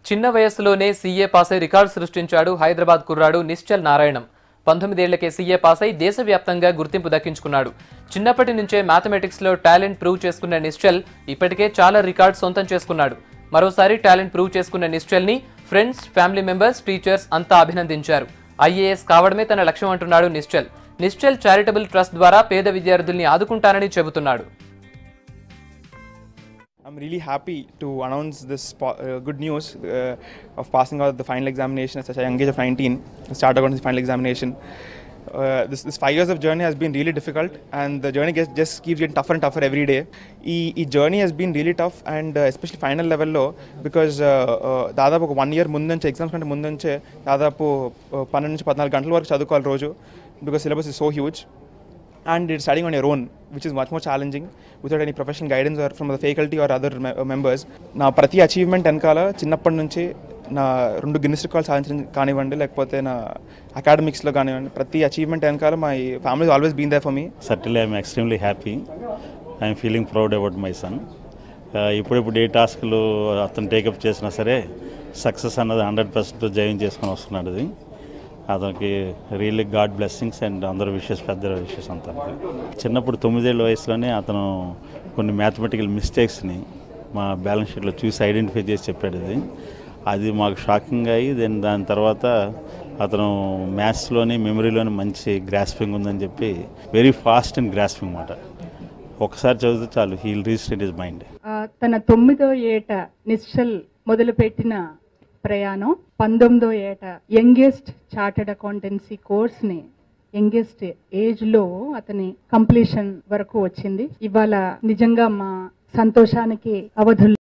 చిన్న వయస్సులోనే CA pass అయి record సృష్టించాడు హైదరాబాద్ కుర్రాడు నిశ్చల్ నారాయణం. 19 ఏళ్లకే సీఏ పాస్ అయి దేశవ్యాప్తంగా గుర్తింపు దక్కించుకున్నాడు. చిన్నప్పటి నుంచే మ్యాథమెటిక్స్ లో టాలెంట్ ప్రూవ్ చేసుకున్న నిశ్చల్ ఇప్పటికే చాలా రికార్డ్స్ సొంతం చేసుకున్నాడు. మరోసారి టాలెంట్ ప్రూవ్ చేసుకున్న నిశ్చల్ ని ఫ్రెండ్స్, ఫ్యామిలీ మెంబర్స్, టీచర్స్ అంతా అభినందించారు. ఐఏఎస్ కావడమే తన లక్ష్యం అంటున్నాడు నిశ్చల్. నిశ్చల్ చారిటబుల్ ట్రస్ట్ ద్వారా పేద విద్యార్థుల్ని ఆదుకుంటానని చెబుతున్నాడు. I'm really happy to announce this good news of passing out the final examination at such a young age of 19, start accountancy final examination. This 5 years of journey has been really difficult, and the journey just keeps getting tougher and tougher every day. This journey has been really tough, and especially final level lo, because దాదాపు 1 year ముందు నుంచి exams కంటే ముందు నుంచే దాదాపు 12 నుంచి 14 గంటల వరకు చదువుకోవాలి రోజు, because syllabus is so huge. And it's studying on your own, which is much more challenging without any professional guidance or from the faculty or other members. నా ప్రతి అచీవ్మెంట్ వెనకాల చిన్నప్పటి నుంచి నా 2 గిన్నిస్ రికార్డ్స్ సాధించడం కానివ్వండి, లేకపోతే నా అకాడమిక్స్లో కానివ్వండి, ప్రతి అచీవ్మెంట్ వెనకాల my family always been there for me. Certainly I'm extremely happy. I'm feeling proud about my son. ఇప్పుడిప్పుడు ఏ టాస్క్లు అతను టేకప్ చేసినా సరే సక్సెస్ అన్నది 100% జయం చేసుకొని వస్తున్నాడు. అది అతనికి రియల్లీ గాడ్ బ్లెస్సింగ్స్ అండ్ అందరూ విషెస్, పెద్ద విషెస్ అంతా. చిన్నప్పుడు 9 ఏళ్ళ వయసులోనే అతను కొన్ని మ్యాథమెటికల్ మిస్టేక్స్ని మా బ్యాలెన్స్ షీట్లో చూసి ఐడెంటిఫై చేసి చెప్పాడు. అది మాకు షాకింగ్ అయ్యి దాని తర్వాత అతను మ్యాథ్స్లోని మెమరీలోని మంచి గ్రాస్పింగ్ ఉందని చెప్పి వెరీ ఫాస్ట్ అండ్ గ్రాస్పింగ్ మాట. ఒకసారి చదివితే చాలు, he'll reach in his mind. తన 9వ ఏట నిశ్చల్ మొదలుపెట్టిన ప్రయాణం 19వ ఏట యంగెస్ట్ చార్టెడ్ అకౌంటెన్సీ కోర్స్ని యంగెస్ట్ ఏజ్లో అతని కంప్లీషన్ వరకు వచ్చింది. ఇవాళ నిజంగా మా సంతోషానికి అవధులు